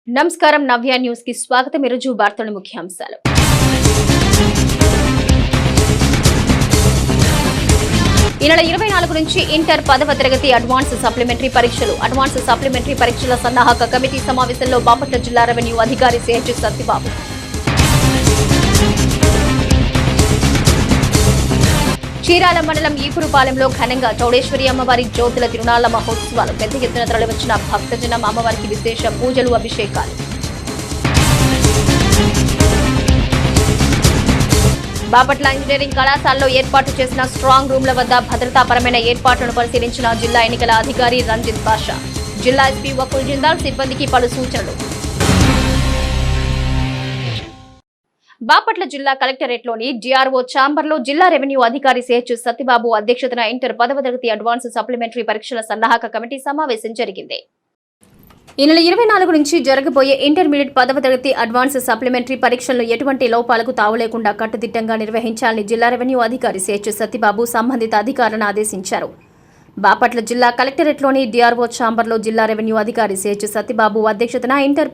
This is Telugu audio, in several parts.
నమస్కారం నవ్య న్యూస్ కి స్వాగతం। ఈరోజు వార్తల ముఖ్యాంశాలు। ఈ నెల 24 నుంచి ఇంటర్ 10వ తరగతి అడ్వాన్స్ సప్లిమెంటరీ పరీక్షల సన్నాహక కమిటీ సమావేశంలో బాపట్ల జిల్లా రెవెన్యూ అధికారి సిహెచ్ సత్యబాబు। చీరాల మండలం ఈపురుపాలెంలో ఘనంగా చౌడేశ్వరి అమ్మవారి జ్యోతుల తిరునాళ్ల మహోత్సవాలు పెద్ద ఎత్తున తరలివచ్చిన భక్తజనం అమ్మవారికి విశేష పూజలు అభిషేకాలు। బాపట్ల ఇంజనీరింగ్ కళాశాలలో ఏర్పాటు చేసిన స్ట్రాంగ్ రూమ్ల వద్ద భద్రతాపరమైన ఏర్పాట్లను పరిశీలించిన జిల్లా ఎన్నికల అధికారి రంజిత్ బాషా। జిల్లా ఎస్పీ వకుల్ జిందాల్ సిబ్బందికి పలు సూచనలు। బాపట్ల జిల్లా కలెక్టరేట్లోని డిఆర్ఓ ఛాంబర్లో జిల్లా రెవెన్యూ అధికారి సిహెచ్ సత్యబాబు అధ్యక్షతన ఇంటర్ 10వ తరగతి అడ్వాన్స్ సప్లిమెంటరీ పరీక్షల సన్నాహక కమిటీ సమావేశం జరిగింది। ఈ నెల 24 నుంచి జరగబోయే ఇంటర్మీడియట్ 10వ తరగతి అడ్వాన్స్ సప్లిమెంటరీ పరీక్షలను ఎటువంటి లోపాలకు తావులేకుండా కట్టుదిట్టంగా నిర్వహించాలని జిల్లా రెవెన్యూ అధికారి సిహెచ్ సత్యబాబు సంబంధిత అధికారులను ఆదేశించారు। బాపట్ల జిల్లా కలెక్టరేట్లోని డిఆర్ఓ ఛాంబర్లో జిల్లా రెవెన్యూ అధికారి సిహెచ్ సత్యబాబు అధ్యక్షతన ఇంటర్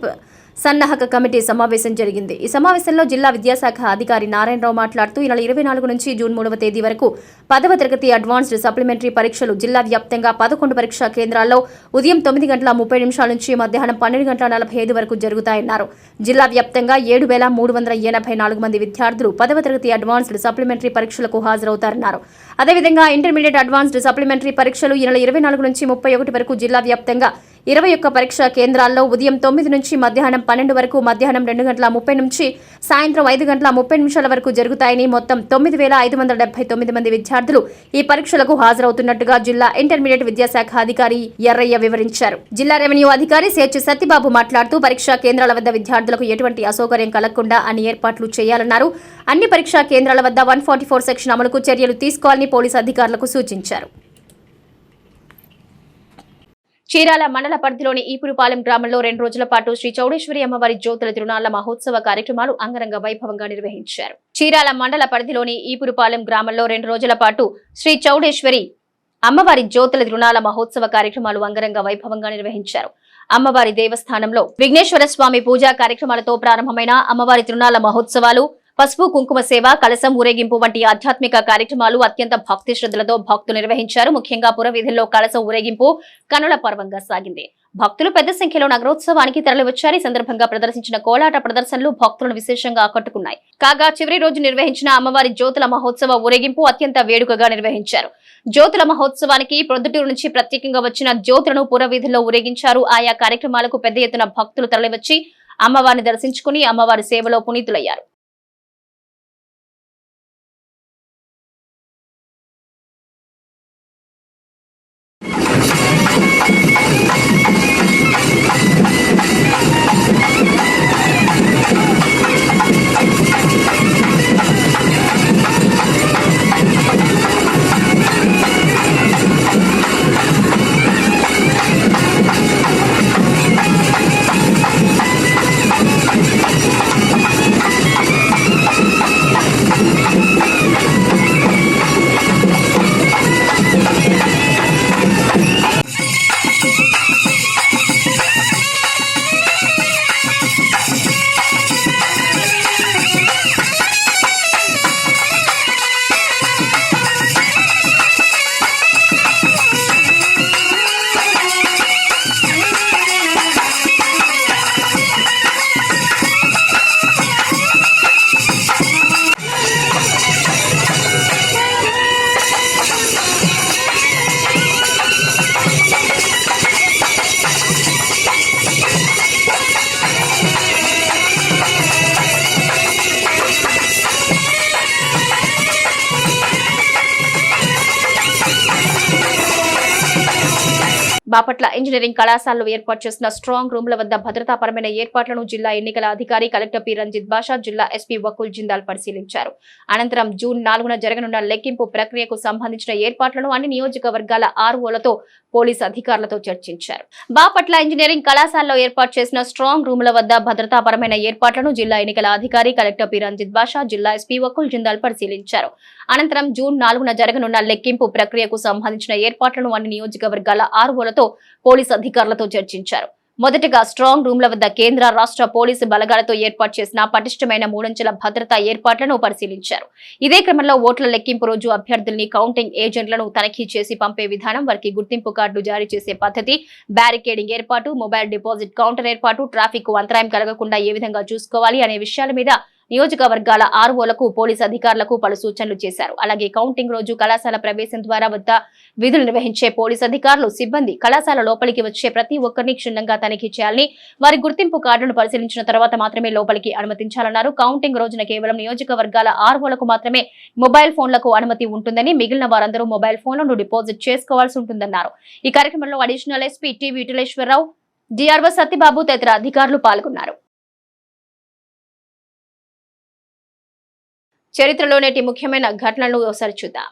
సన్నాహక కమిటీ సమావేశం జరిగింది। ఈ సమావేశంలో జిల్లా విద్యాశాఖ అధికారి నారాయణరావు మాట్లాడుతూ ఈ నెల 24 నుంచి జూన్ 3వ తేదీ వరకు 10వ తరగతి అడ్వాన్స్డ్ సప్లిమెంటరీ పరీక్షలు జిల్లా వ్యాప్తంగా 11 పరీక్షా కేంద్రాల్లో ఉదయం 9:30 నుంచి మధ్యాహ్నం 12:45 వరకు జరుగుతాయన్నారు। జిల్లా వ్యాప్తంగా 7,384 మంది విద్యార్థులు 10వ తరగతి అడ్వాన్స్డ్ సప్లిమెంటరీ పరీక్షలకు హాజరవుతారన్నారు। అదేవిధంగా ఇంటర్మీడియట్ అడ్వాన్స్డ్ సప్లిమెంటరీ పరీక్షలు ఈ నెల 24 నుంచి 31 వరకు జిల్లా వ్యాప్తంగా 21 పరీక్షా కేంద్రాల్లో ఉదయం 9 నుంచి మధ్యాహ్నం 12 వరకు, మధ్యాహ్నం 2:30 నుంచి సాయంత్రం 5:30 వరకు జరుగుతాయని మొత్తం 9,579 మంది విద్యార్థులు ఈ పరీక్షలకు హాజరవుతున్నట్టుగా జిల్లా ఇంటర్మీడియట్ విద్యాశాఖ అధికారి ఎర్రయ్య వివరించారు। జిల్లా రెవెన్యూ అధికారి సిహెచ్ సత్యబాబు మాట్లాడుతూ పరీక్షా కేంద్రాల వద్ద విద్యార్థులకు ఎటువంటి అసౌకర్యం కలగకుండా అన్ని ఏర్పాట్లు చేయాలన్నారు। అన్ని పరీక్షా కేంద్రాల వద్ద 144 సెక్షన్ అమలుకు చర్యలు తీసుకోవాలని పోలీసు అధికారులకు సూచించారు। చీరాల మండల పరిధిలోని ఈపురుపాలెం గ్రామంలో 2 రోజుల పాటు శ్రీ చౌడేశ్వరి అమ్మవారి జ్యోతుల తిరునాళ్ల మహోత్సవ కార్యక్రమాలు అంగరంగ వైభవంగా నిర్వహించారు। చీరాల మండల పరిధిలోని ఈపురుపాలెం గ్రామంలో 2 రోజుల పాటు శ్రీ చౌడేశ్వరి అమ్మవారి జ్యోతుల తిరునాళ్ల మహోత్సవ కార్యక్రమాలు అంగరంగ వైభవంగా నిర్వహించారు। అమ్మవారి దేవస్థానంలో విఘ్నేశ్వర స్వామి పూజా కార్యక్రమాలతో ప్రారంభమైన అమ్మవారి తిరునాళ్ల మహోత్సవాలు పసుపు కుంకుమ సేవ, కలశం ఊరేగింపు వంటి ఆధ్యాత్మిక కార్యక్రమాలు అత్యంత భక్తి శ్రద్ధలతో భక్తులు నిర్వహించారు। ముఖ్యంగా పురవీధుల్లో కలశం ఊరేగింపు కనుల పర్వంగా సాగింది। భక్తులు పెద్ద సంఖ్యలో నగరోత్సవానికి తరలివచ్చారు। ఈ సందర్భంగా ప్రదర్శించిన కోలాట ప్రదర్శనలు భక్తులను విశేషంగా ఆకట్టుకున్నాయి। కాగా చివరి రోజు నిర్వహించిన అమ్మవారి జ్యోతుల మహోత్సవ ఊరేగింపు అత్యంత వేడుకగా నిర్వహించారు। జ్యోతుల మహోత్సవానికి ప్రొద్దుటూరు నుంచి ప్రత్యేకంగా వచ్చిన జ్యోతులను పురవీధుల్లో ఊరేగించారు। ఆయా కార్యక్రమాలకు పెద్ద ఎత్తున భక్తులు తరలివచ్చి అమ్మవారిని దర్శించుకుని అమ్మవారి సేవలో పునీతులయ్యారు। బాపట్ల ఇంజనీరింగ్ కళాశాలలో ఏర్పాటు చేసిన స్ట్రాంగ్ రూమ్ల వద్ద భద్రతాపరమైన ఏర్పాట్లను జిల్లా ఎన్నికల అధికారి కలెక్టర్ పి రంజిత్ బాషా, జిల్లా ఎస్పీ వకుల్ జిందాల్ పరిశీలించారు। అనంతరం జూన్ 4న జరగనున్న లెక్కింపు ప్రక్రియకు సంబంధించిన ఏర్పాట్లను అన్ని నియోజకవర్గాల ఆర్ఓలతో పోలీసు అధికారులతో చర్చించారు। బాపట్ల ఇంజనీరింగ్ కళాశాలలో ఏర్పాటు చేసిన స్ట్రాంగ్ రూమ్ల వద్ద భద్రతాపరమైన ఏర్పాట్లను జిల్లా ఎన్నికల అధికారి కలెక్టర్ పి రంజిత్ బాషా, జిల్లా ఎస్పీ వకుల్ జిందాల్ పరిశీలించారు। అనంతరం జూన్ 4న జరగనున్న లెక్కింపు ప్రక్రియకు సంబంధించిన ఏర్పాట్లను అన్ని నియోజకవర్గాల ఆర్ఓలతో పోలీసు అధికారులతో చర్చించారు। మొదటగా స్ట్రాంగ్ రూమ్ల వద్ద కేంద్ర రాష్ట్ర పోలీసు బలగాలతో ఏర్పాటు చేసిన పటిష్టమైన మూడంచెల భద్రతా ఏర్పాట్లను పరిశీలించారు. ఇదే క్రమంలో ఓట్ల లెక్కింపు రోజు అభ్యర్థుల్ని కౌంటింగ్ ఏజెంట్లను తనిఖీ చేసి పంపే విధానం, వారికి గుర్తింపు కార్డులు జారీ చేసే పద్ధతి, బ్యారికేడింగ్ ఏర్పాటు, మొబైల్ డిపాజిట్ కౌంటర్ ఏర్పాటు, ట్రాఫిక్ కు అంతరాయం కలగకుండా ఏ విధంగా చూసుకోవాలి అనే విషయాల మీద నియోజకవర్గాల ఆర్ఓలకు, పోలీసు అధికారులకు పలు సూచనలు చేశారు. అలాగే కౌంటింగ్ రోజు కళాశాల ప్రవేశం ద్వారా వద్ద విధులు నిర్వహించే పోలీసు అధికారులు, సిబ్బంది కళాశాల లోపలికి వచ్చే ప్రతి ఒక్కరిని క్షుణ్ణంగా తనిఖీ చేయాలని, వారి గుర్తింపు కార్డులను పరిశీలించిన తర్వాత మాత్రమే లోపలికి అనుమతించాలన్నారు. కౌంటింగ్ రోజున కేవలం నియోజకవర్గాల ఆర్ఓలకు మాత్రమే మొబైల్ ఫోన్లకు అనుమతి ఉంటుందని, మిగిలిన వారందరూ మొబైల్ ఫోన్లను డిపాజిట్ చేసుకోవాల్సి ఉంటుందన్నారు. ఈ కార్యక్రమంలో additional SP T Vithaleswararao, DRO Satyababu తదితర అధికారులు పాల్గొన్నారు. చరిత్రలో నేటి ముఖ్యమైన ఘటనలను ఒకసారి చూద్దాం.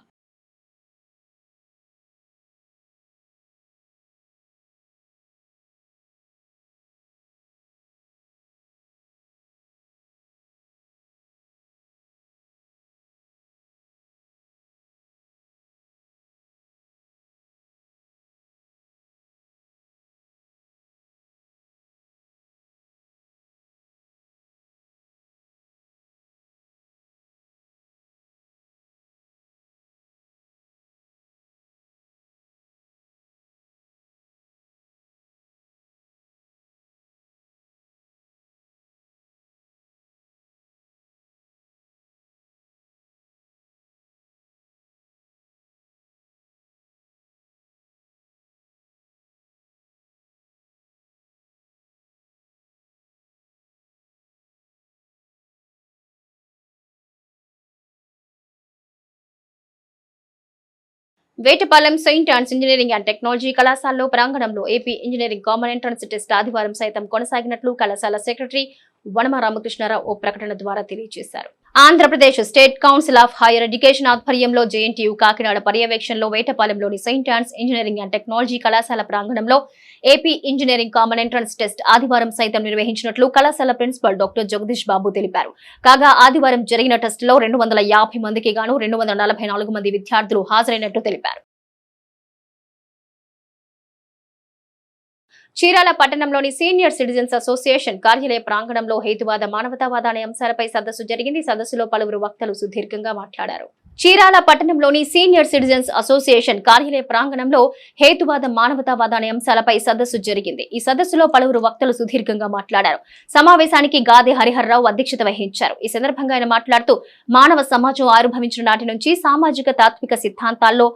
Vetapalem Saint Ann's engineering and technology కళాశాలలో ప్రాంగణంలో AP engineering common entrance test ఆదివారం సైతం కొనసాగినట్లు కళాశాల సెక్రటరీ వనమ రామకృష్ణారావు ఓ ప్రకటన ద్వారా తెలియజేశారు. Andhra Pradesh state council of higher education ఆధ్వర్యంలో జేఎన్టీయూ కాకినాడ పర్యవేక్షణలో వేటపాలెంలోని Saint Ann's engineering and technology కళాశాల ప్రాంగణంలో AP engineering common entrance test ఆదివారం సైతం నిర్వహించినట్లు కళాశాల ప్రిన్సిపల్ డాక్టర్ జగదీష్ బాబు తెలిపారు. కాగా ఆదివారం జరిగిన టెస్టులో 250 మందికి గాను 244 మంది విద్యార్థులు హాజరైనట్లు తెలిపారు. చీరాల పట్టణంలోని సీనియర్ సిటిజన్స్ అసోసియేషన్ కార్యాలయ ప్రాంగణంలో హేతువాద, మానవతావాద అనే అంశాలపై సదస్సు జరిగింది. సదస్సులో పలువురు వక్తలు సుదీర్ఘంగా మాట్లాడారు. చీరాల పట్టణంలోని సీనియర్ సిటిజన్స్ అసోసియేషన్ కార్యాలయ ప్రాంగణంలో హేతువాద, మానవతావాద అనే అంశాలపై సదస్సు జరిగింది. ఈ సదస్సులో పలువురు వక్తలు సుదీర్ఘంగా మాట్లాడారు. సమావేశానికి గాదె హరిహర్రావు అధ్యక్షత వహించారు. ఈ సందర్భంగా ఆయన మాట్లాడుతూ మానవ సమాజం ఆవిర్భవించిన నాటి నుంచి సామాజిక తాత్విక సిద్ధాంతాల్లో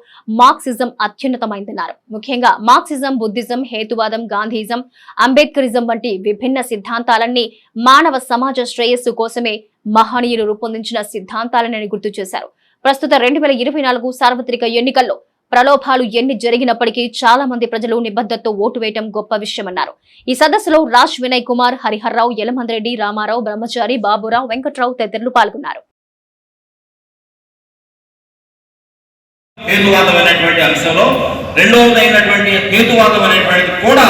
మార్క్సిజం అత్యున్నతమైందన్నారు. ముఖ్యంగా మార్క్సిజం, బుద్ధిజం, హేతువాదం, గాంధీజం, అంబేద్కరిజం వంటి విభిన్న సిద్ధాంతాలన్నీ మానవ సమాజ శ్రేయస్సు కోసమే మహనీయులు రూపొందించిన సిద్ధాంతాలని గుర్తు చేశారు. ప్రస్తుత 2024 సార్వత్రిక ఎన్నికల్లో ప్రలోభాలు ఎన్ని జరిగినప్పటికీ చాలా మంది ప్రజలు నిబద్ధతతో ఓటు వేయడం గొప్ప విషయమన్నారు. ఈ సదస్సులో రాజ్ వినయ్ కుమార్, హరిహర్రావు, యలమందరెడ్డి, రామారావు, బ్రహ్మచారి, బాబురావు, వెంకట్రావు తదితరులు పాల్గొన్నారు. హేతువాదం అనేటువంటి అంశంలో రెండవదైనటువంటి హేతువాదం అనేటువంటిది కూడా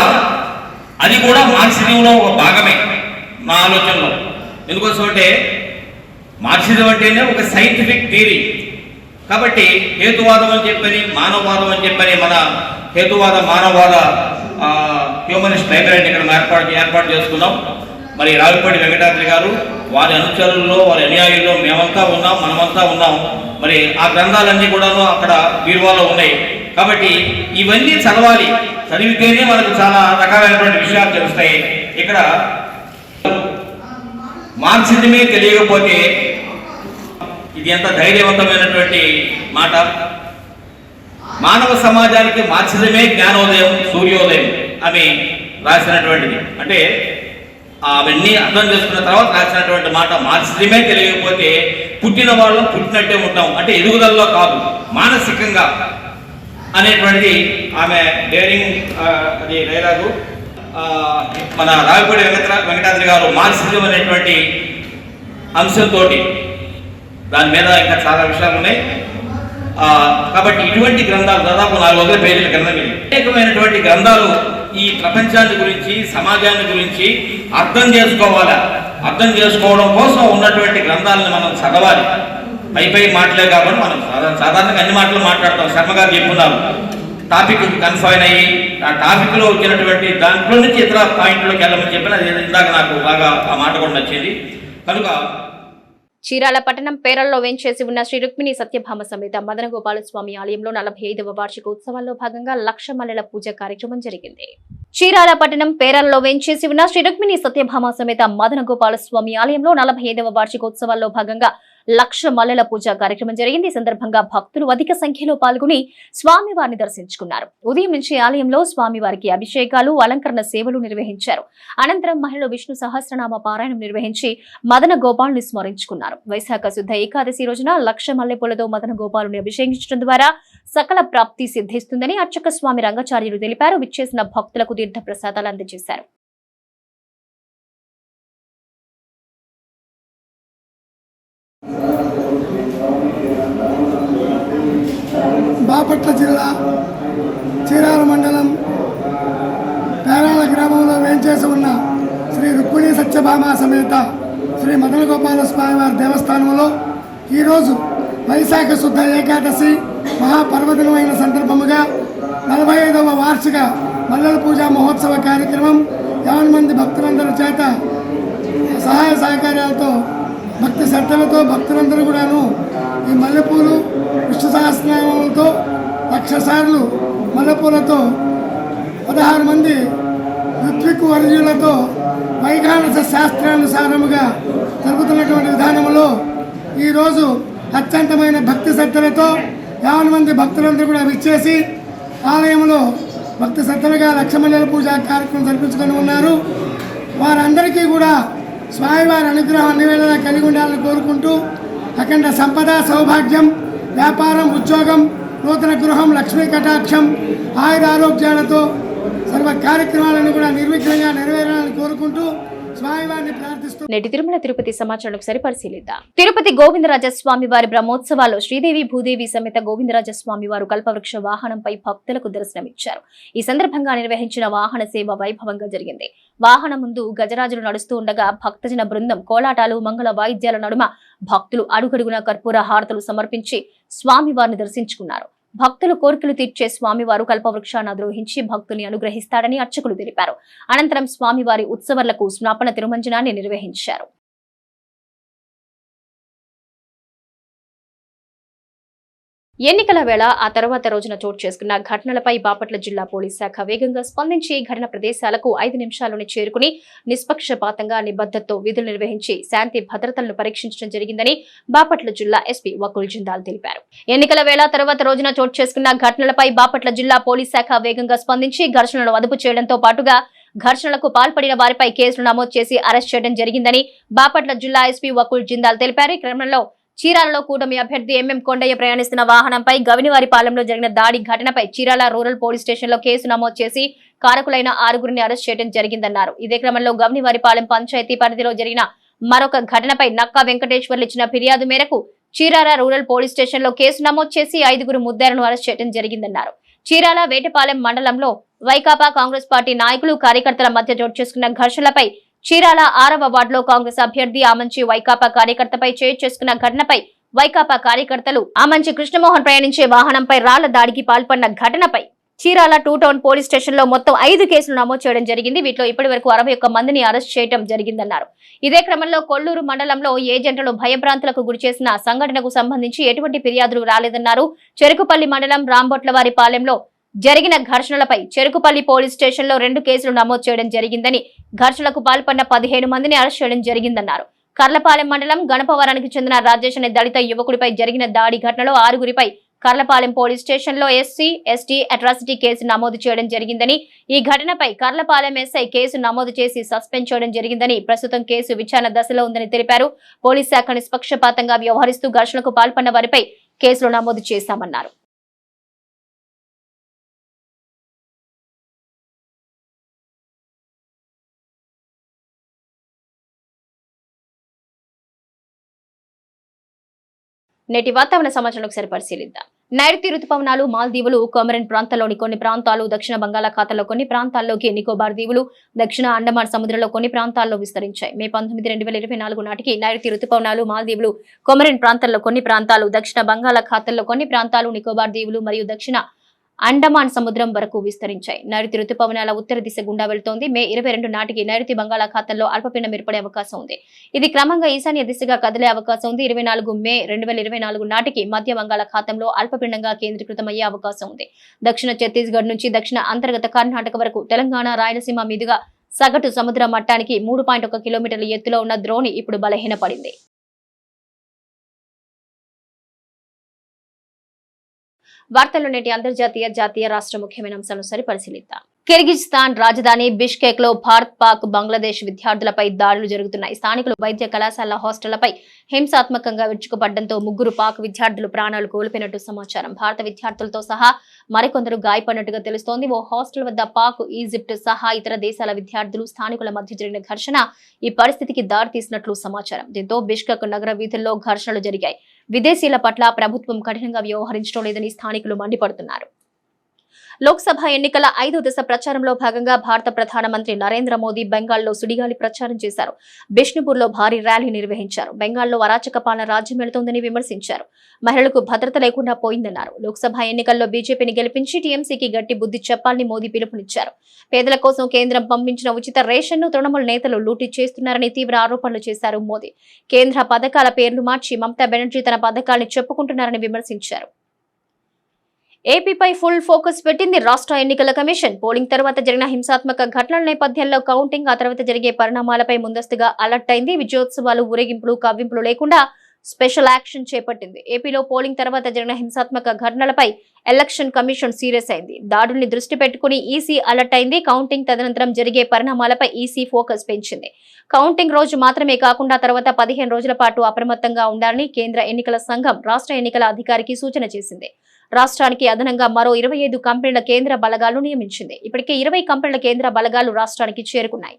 అది కూడా మార్క్సిజంలో ఒక భాగమే నా ఆలోచనలో. ఎందుకోసం అంటే మార్క్సిజం అంటేనే ఒక సైంటిఫిక్ థియరీ. కాబట్టి హేతువాదం అని చెప్పని, మానవవాదం అని చెప్పని మన హేతువాద, మానవవాద హ్యూమనిస్ట్ లైబ్రరీని ఇక్కడ ఏర్పాటు చేసుకున్నాం. మరి రావిపూడి వెంకటాద్రి గారు, వారి అనుచరుల్లో, వారి అనుయాయుల్లో మేమంతా ఉన్నాం, మనమంతా ఉన్నాం. మరి ఆ గ్రంథాలన్నీ కూడాను అక్కడ బీరువాలో ఉన్నాయి. కాబట్టి ఇవన్నీ చదవాలి, చదివితేనే మనకు చాలా రకాలైనటువంటి విషయాలు తెలుస్తాయి. ఇక్కడ మార్క్సిజమే తెలియకపోతే ఇది ఎంత ధైర్యవంతమైనటువంటి మాట. మానవ సమాజానికి మార్క్సిజమే జ్ఞానోదయం, సూర్యోదయం అని రాసినటువంటిది. అంటే అవన్నీ అర్థం చేసుకున్న తర్వాత రాసినటువంటి మాట. మార్క్సిజమే తెలియకపోతే పుట్టిన వాళ్ళం పుట్టినట్టే ఉంటాం, అంటే ఎదుగుదలలో కాదు, మానసికంగా అనేటువంటిది ఆమె డేరింగ్ అది డైలాగు. మన రావిపూడి వెంకటాద్రి గారు మార్క్సిజం అనేటువంటి అంశంతో దాని మీద ఇంకా చాలా విషయాలు ఉన్నాయి. కాబట్టి ఇటువంటి గ్రంథాలు దాదాపు 400 పేజీల గ్రంథం ఇది. అనేకమైనటువంటి గ్రంథాలు ఈ ప్రపంచాన్ని గురించి, సమాజాన్ని గురించి అర్థం చేసుకోవాలి. అర్థం చేసుకోవడం కోసం ఉన్నటువంటి గ్రంథాలను మనం చదవాలి. పై మాటలే కాబట్టి మనం సాధారణంగా అన్ని మాటలు మాట్లాడతాం. శర్మ గారు చెప్పున్నారు, టాపిక్ కన్ఫైన్ అయ్యి ఆ టాపిక్లో వచ్చినటువంటి దాంట్లో నుంచి ఇతర పాయింట్లోకి వెళ్ళమని చెప్పిన అది ఇందాక నాకు బాగా ఆ మాట కూడా నచ్చింది. కనుక చీరాల పట్టణం పేరల్లో వేంచేసి ఉన్న శ్రీ రుక్మిణి సత్యభామ సమేత మదన గోపాల స్వామి ఆలయంలో 45వ వార్షిక ఉత్సవాల్లో భాగంగా లక్ష మల్లెల పూజ కార్యక్రమం జరిగింది. చీరాల పట్టణం పేరల్లో వేంచేసి ఉన్న శ్రీ రుక్మిణి సత్యభామ సమేత మదన గోపాల స్వామి ఆలయంలో 45వ వార్షికోత్సవాల్లో భాగంగా లక్ష మల్లెల పూజ కార్యక్రమం జరిగింది. ఈ సందర్భంగా భక్తులు అధిక సంఖ్యలో పాల్గొని స్వామివారిని దర్శించుకున్నారు. ఉదయం నుంచి ఆలయంలో స్వామివారికి అభిషేకాలు, అలంకరణ సేవలు నిర్వహించారు. అనంతరం మహిళలు విష్ణు సహస్రనామ పారాయణం నిర్వహించి మదన గోపాలుని స్మరించుకున్నారు. వైశాఖ శుద్ధ ఏకాదశి రోజున లక్ష మల్లెపూలతో మదన గోపాలుని అభిషేకించడం ద్వారా సకల ప్రాప్తి సిద్ధిస్తుందని అర్చక స్వామి రంగాచార్యులు తెలిపారు. విచ్చేసిన భక్తులకు తీర్థ ప్రసాదాలు అందజేశారు. బాపట్ల జిల్లా చీరాల మండలం పేరాల గ్రామంలో వేంచేసి ఉన్న శ్రీ రుక్మిణి సత్యభామ సమేత శ్రీ మదన గోపాల స్వామివారి దేవస్థానంలో ఈరోజు వైశాఖ శుద్ధ ఏకాదశి మహాపర్వదినమైన సందర్భముగా 45వ వార్షిక మల్లెల పూజ మహోత్సవ కార్యక్రమం 50 మంది భక్తులందరి చేత సహాయ సహకారాలతో భక్తి శ్రద్ధలతో భక్తులందరూ కూడాను ఈ మల్లెపూలు విష్ణు సహస్రనామాలతో 1,00,000 సార్లు మల్లెపూలతో 16 మంది ఋత్విక్ వర్యులతో వైఖానస శాస్త్రానుసారముగా జరుగుతున్నటువంటి విధానంలో ఈరోజు అత్యంతమైన భక్తి శ్రద్ధలతో 50 మంది భక్తులందరూ కూడా విచ్చేసి ఆలయంలో భక్తి శ్రద్ధలుగా లక్ష మల్లెల పూజ కార్యక్రమం జరిపించుకొని ఉన్నారు. వారందరికీ కూడా స్వామివారి అనుగ్రహం అన్ని వేళలా కలిగి ఉండాలని కోరుకుంటూ అఖండ సంపద, సౌభాగ్యం, వ్యాపారం, ఉద్యోగం, నూతన గృహం, లక్ష్మీ కటాక్షం, ఆయుర ఆరోగ్యాలతో సర్వ కార్యక్రమాలను కూడా నిర్విఘ్నంగా నెరవేరాలని కోరుకుంటూ స్వామివారిని ప్రార్థిస్తూ నేటి తిరుమల తిరుపతి సమాచారం ఒకసారి పరిశీలిద్దాం. తిరుపతి గోవిందరాజస్వామి వారి బ్రహ్మోత్సవాల్లో శ్రీదేవి భూదేవి సమేత గోవిందరాజస్వామి వారు కల్పవృక్ష వాహనంపై భక్తులకు దర్శనమిచ్చారు. ఈ సందర్భంగా నిర్వహించిన వాహన సేవ వైభవంగా జరిగింది. వాహనం ముందు గజరాజులు నడుస్తూ ఉండగా భక్తజన బృందం కోలాటాలు, మంగళ వాయిద్యాల నడుమ భక్తులు అడుగడుగున కర్పూర హారతులు సమర్పించి స్వామివారిని దర్శించుకున్నారు. భక్తులు కోరికలు తీర్చే స్వామివారు కల్పవృక్షాన్ని అధిరోహించి భక్తుల్ని అనుగ్రహిస్తాడని అర్చకులు తెలిపారు. అనంతరం స్వామివారి ఉత్సవాలకు స్నాపన తిరుమంజనాన్ని నిర్వహించారు. ఎన్నికల వేళ ఆ తర్వాత రోజున చోటు చేసుకున్న ఘటనలపై బాపట్ల జిల్లా పోలీస్ శాఖ వేగంగా స్పందించి ఘటన ప్రదేశాలకు 5 నిమిషాల్లోనే చేరుకుని నిష్పక్షపాతంగా నిబద్ధతతో విధులు నిర్వహించి శాంతి భద్రతలను పరీక్షించడం జరిగిందని బాపట్ల జిల్లా ఎస్పీ వకుల్ జిందాల్ తెలిపారు. ఎన్నికల వేళ తర్వాత రోజున చోటు చేసుకున్న ఘటనలపై బాపట్ల జిల్లా పోలీస్ శాఖ వేగంగా స్పందించి ఘర్షణలను అదుపు చేయడంతో పాటుగా ఘర్షణలకు పాల్పడిన వారిపై కేసులు నమోదు చేసి అరెస్ట్ చేయడం జరిగిందని బాపట్ల జిల్లా ఎస్పీ వకుల్ జిందాల్ తెలిపారు. ఈ క్రమంలో చీరాలలో కూటమి అభ్యర్థి ఎంఎం కొండయ్య ప్రయాణిస్తున్న వాహనంపై గవినివారిపాలెంలో జరిగిన దాడి ఘటనపై చీరాల రూరల్ పోలీస్ స్టేషన్లో కేసు నమోదు చేసి కారకులైన 6గురిని అరెస్ట్ చేయడం జరిగిందన్నారు. ఇదే క్రమంలో గవినివారిపాలెం పంచాయతీ పరిధిలో జరిగిన మరొక ఘటనపై నక్కా వెంకటేశ్వర్లు ఇచ్చిన ఫిర్యాదు మేరకు చీరాల రూరల్ పోలీస్ స్టేషన్లో కేసు నమోదు చేసి 5గురు ముద్దాయిలను అరెస్ట్ చేయడం జరిగిందన్నారు. చీరాల వేటపాలెం మండలంలో వైకాపా కాంగ్రెస్ పార్టీ నాయకులు కార్యకర్తల మధ్య చోటు చేసుకున్న ఘర్షణలపై చీరాల 6వ వార్డులో కాంగ్రెస్ అభ్యర్థి ఆమంచి వైకాపా కార్యకర్తపై చేసుకున్న ఘటనపై వైకాపా కార్యకర్తలు ఆమంచి కృష్ణమోహన్ ప్రయాణించే వాహనంపై రాళ్ల దాడికి పాల్పడిన ఘటనపై చీరాల 2 టౌన్ పోలీస్ స్టేషన్ లో మొత్తం 5 కేసులు నమోదు చేయడం జరిగింది. వీటిలో ఇప్పటి వరకు 61 మందిని అరెస్ట్ చేయడం జరిగిందన్నారు. ఇదే క్రమంలో కొల్లూరు మండలంలో ఏజెంట్లను భయభ్రాంతులకు గురిచేసిన సంఘటనకు సంబంధించి ఎటువంటి ఫిర్యాదులు రాలేదన్నారు. చెరుకుపల్లి మండలం రాంబొట్లవారి పాలెంలో జరిగిన ఘర్షణలపై చెరుకుపల్లి పోలీస్ స్టేషన్ లో 2 కేసులు నమోదు చేయడం జరిగిందని, ఘర్షణలకు పాల్పడిన 15 మందిని అరెస్ట్ చేయడం జరిగిందన్నారు. కర్లపాలెం మండలం గణపవరానికి చెందిన రాజేష్ అనే దళిత యువకుడిపై జరిగిన దాడి ఘటనలో 6గురిపై కర్లపాలెం పోలీస్ స్టేషన్ లో ఎస్సీ, ఎస్టీ అట్రాసిటీ కేసు నమోదు చేయడం జరిగిందని, ఈ ఘటనపై కర్లపాలెం ఎస్ఐ కేసు నమోదు చేసి సస్పెండ్ చేయడం జరిగిందని, ప్రస్తుతం కేసు విచారణ దశలో ఉందని తెలిపారు. పోలీస్ శాఖ నిష్పక్షపాతంగా వ్యవహరిస్తూ ఘర్షణకు పాల్పడిన వారిపై కేసులు నమోదు చేశామన్నారు. నేటి వాతావరణ సమాచారం ఒకసారి పరిశీలిద్దాం. నైరుతి రుతుపవనాలు మాల్దీవులు, కొమరిన్ ప్రాంతాల్లోని కొన్ని ప్రాంతాలు, దక్షిణ బంగాళాఖాతంలో కొన్ని ప్రాంతాల్లోకి, నికోబార్ దీవులు, దక్షిణ అండమాన్ సముద్రంలో కొన్ని ప్రాంతాల్లో విస్తరించాయి. మే 19, 2024 నాటికి నైరుతి రుతుపవనాలు మాల్దీవులు, కొమరిన్ ప్రాంతాల్లో కొన్ని ప్రాంతాలు, దక్షిణ బంగాళాఖాతంలో కొన్ని ప్రాంతాలు, నికోబార్ దీవులు మరియు దక్షిణ అండమాన్ సముద్రం వరకు విస్తరించాయి. నైరుతి రుతుపవనాల ఉత్తర దిశ గుండా వెళ్తోంది. మే 22 నాటికి నైరుతి బంగాళాఖాతంలో అల్పపీడనం ఏర్పడే అవకాశం ఉంది. ఇది క్రమంగా ఈశాన్య దిశగా కదిలే అవకాశం ఉంది. 24 మే 2024 నాటికి మధ్య బంగాళాఖాతంలో అల్పపీడనంగా కేంద్రీకృతమయ్యే అవకాశం ఉంది. దక్షిణ ఛత్తీస్గఢ్ నుంచి దక్షిణ అంతర్గత కర్ణాటక వరకు తెలంగాణ, రాయలసీమ మీదుగా సగటు సముద్ర మట్టానికి 3.1 కిలోమీటర్ల ఎత్తులో ఉన్న ద్రోణి ఇప్పుడు బలహీనపడింది. వార్తల్లో నేటి అంతర్జాతీయ, జాతీయ, రాష్ట్ర ముఖ్యమైన అంశాలను పరిశీలిద్దాం. కిర్గిజిస్తాన్ రాజధాని బిష్కెక్ లో భారత్, పాక్, బంగ్లాదేశ్ విద్యార్థులపై దాడులు జరుగుతున్నాయి. స్థానికులు వైద్య కళాశాల హాస్టళ్లపై హింసాత్మకంగా విరుచుకుపడడంతో 3 పాక్ విద్యార్థులు ప్రాణాలు కోల్పోయినట్టు సమాచారం. భారత విద్యార్థులతో సహా మరికొందరు గాయపడినట్టుగా తెలుస్తోంది. ఓ హాస్టల్ వద్ద పాక్, ఈజిప్ట్ సహా ఇతర దేశాల విద్యార్థులు, స్థానికుల మధ్య జరిగిన ఘర్షణ ఈ పరిస్థితికి దారితీసినట్లు సమాచారం. దీంతో బిష్కెక్ నగర వీధుల్లో ఘర్షణలు జరిగాయి. విదేశీయుల పట్ల ప్రభుత్వం కఠినంగా వ్యవహరించడం లేదని స్థానికులు మండిపడుతున్నారు. లోక్సభ ఎన్నికల 5వ దశ ప్రచారంలో భాగంగా భారత ప్రధానమంత్రి నరేంద్ర మోదీ బెంగాల్లో సుడిగాలి ప్రచారం చేశారు. బిష్ణుపూర్లో భారీ ర్యాలీ నిర్వహించారు. బెంగాల్లో అరాచక పాలన రాజ్యం వెళుతోందని విమర్శించారు. మహిళలకు భద్రత లేకుండా పోయిందన్నారు. లోక్సభ ఎన్నికల్లో బీజేపీని గెలిపించి టీఎంసీకి గట్టి బుద్ధి చెప్పాలని మోదీ పిలుపునిచ్చారు. పేదల కోసం కేంద్రం పంపించిన ఉచిత రేషన్ను తృణమూల్ నేతలు లూటీ చేస్తున్నారని తీవ్ర ఆరోపణలు చేశారు మోదీ. కేంద్ర పథకాల పేర్లు మార్చి మమతా బెనర్జీ తన పథకాల్ని చెప్పుకుంటున్నారని విమర్శించారు. ఏపీపై ఫుల్ ఫోకస్ పెట్టింది రాష్ట్ర ఎన్నికల కమిషన్. పోలింగ్ తర్వాత జరిగిన హింసాత్మక ఘటనల నేపథ్యంలో కౌంటింగ్, ఆ తర్వాత జరిగే పరిణామాలపై ముందస్తుగా అలర్ట్ అయింది. విజయోత్సవాలు, ఊరేగింపులు, కవ్వింపులు లేకుండా స్పెషల్ యాక్షన్ చేపట్టింది. ఏపీలో పోలింగ్ తర్వాత జరిగిన హింసాత్మక ఘటనలపై ఎలక్షన్ కమిషన్ సీరియస్ అయింది. దాడుల్ని దృష్టి పెట్టుకుని ఈసీ అలర్ట్ అయింది. కౌంటింగ్ తదనంతరం జరిగే పరిణామాలపై ఈసీ ఫోకస్ పెంచింది. కౌంటింగ్ రోజు మాత్రమే కాకుండా తర్వాత 15 రోజుల పాటు అప్రమత్తంగా ఉండాలని కేంద్ర ఎన్నికల సంఘం రాష్ట్ర ఎన్నికల అధికారికి సూచన చేసింది. రాష్ట్రానికి అదనంగా మరో 25 కంపెనీల కేంద్ర బలగాలు నియమించింది. ఇప్పటికే 20 కంపెనీల కేంద్ర బలగాలు రాష్ట్రానికి చేరుకున్నాయి.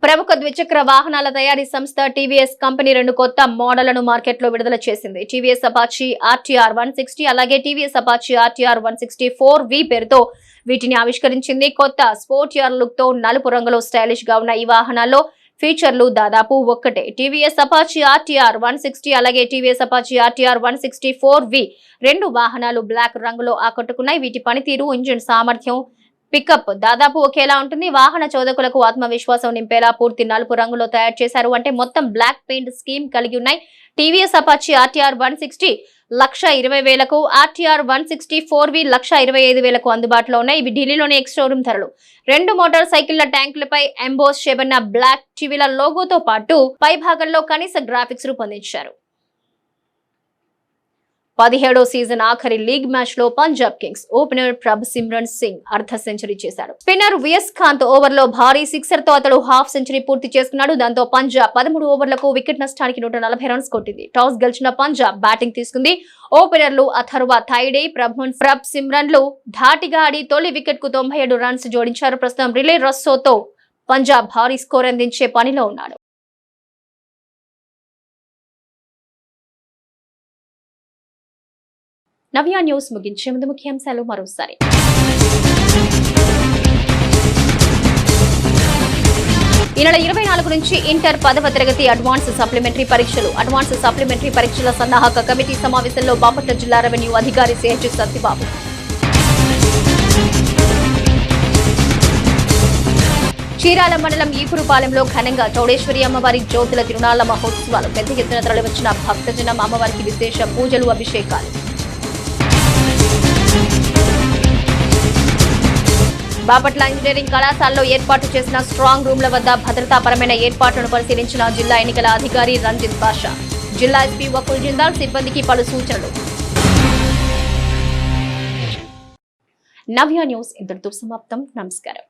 ప్రముఖ ద్విచక్ర వాహనాల తయారీ సంస్థ టీవీఎస్ కంపెనీ 2 కొత్త మోడళ్లను మార్కెట్లో విడుదల చేసింది. టీవీఎస్ అపాచీ RTR 160 అలాగే టీవీఎస్ అపాచీ RTR 160 పేరుతో వీటిని ఆవిష్కరించింది. కొత్త స్పోర్టియర్ లుక్ తో నలుపు రంగులో స్టైలిష్ గా ఉన్న ఈ వాహనాల్లో ఫీచర్లు దాదాపు ఒక్కటే. టీవీఎస్ అపాచీ RTR 160 అలాగే టీవీఎస్ అపాచీ RTR 160 2 వాహనాలు బ్లాక్ రంగులో ఆకట్టుకున్నాయి. వీటి పనితీరు, ఇంజిన్ సామర్థ్యం, పికప్ దాదాపు ఒకేలా ఉంటుంది. వాహన చోదకులకు ఆత్మవిశ్వాసం నింపేలా పూర్తి నలుపు రంగులో తయారు చేశారు. అంటే మొత్తం బ్లాక్ పెయింట్ స్కీమ్ కలిగి ఉన్నాయి. టీవీఎస్ అపాచీ RTR 160 1,20,000కు, RTR 160 1,25,000కు అందుబాటులో ఉన్నాయి. ఇవి ఢిల్లీలోని ఎక్స్ షోరూమ్ ధరలు. 2 మోటార్ సైకిళ్ల ట్యాంకులపై ఎంబోస్ చేయబడిన బ్లాక్ టీవీల లోగోతో పాటు పై భాగంలో కనీస గ్రాఫిక్స్ రూపొందించారు. 17వ సీజన్ ఆఖరి లీగ్ మ్యాచ్ లో పంజాబ్ కింగ్స్ ఓపెనర్ ప్రభ్ సిమ్రన్ సింగ్ అర్ధ సెంచరీ చేశాడు. స్పిన్నర్ విఎస్ ఖాంత్ ఓవర్ లో భారీ సిక్సర్ తో అతడు హాఫ్ సెంచరీ పూర్తి చేసుకున్నాడు. దాంతో పంజాబ్ 13 ఓవర్లకు వికెట్ నష్టానికి 140 రన్స్ కొట్టింది. టాస్ గెలిచిన పంజాబ్ బ్యాటింగ్ తీసుకుంది. ఓపెనర్లు అథర్వ థైడే, ప్రభ్ సిమ్రన్ లు ధాటిగా ఆడి తొలి వికెట్ కు 97 రన్స్ జోడించారు. ప్రస్తుతం రిలే రస్సోతో పంజాబ్ భారీ స్కోర్ అందించే పనిలో ఉన్నాడు. నవ్య న్యూస్ ముగించే ముందు ముఖ్యాంశాలు మరోసారి. ఈ నెల 24 నుంచి ఇంటర్ 10వ తరగతి అడ్వాన్స్ సప్లిమెంటరీ పరీక్షల సన్నాహక కమిటీ సమావేశంలో బాపట్ల జిల్లా రెవెన్యూ అధికారి CH సత్యబాబు. చీరాల మండలం ఈపురుపాలెంలో ఘనంగా చౌడేశ్వరి అమ్మవారి జ్యోతుల తిరునాళ్ల మహోత్సవాలు. పెద్ద ఎత్తున తరలివచ్చిన భక్తజనం అమ్మవారికి విశేష పూజలు, అభిషేకాలు. బాపట్ల ఇంజనీరింగ్ కళాశాలలో ఏర్పాటు చేసిన స్ట్రాంగ్ రూమ్ల వద్ద భద్రతాపరమైన ఏర్పాట్లను పరిశీలించిన జిల్లా ఎన్నికల అధికారి రంజిత్ బాషా. జిల్లా ఎస్పీ వకుల్ జిందాల్ సిబ్బందికి పలు సూచనలు. నవ్య న్యూస్ ఇంతటితో సమాప్తం. నమస్కారం.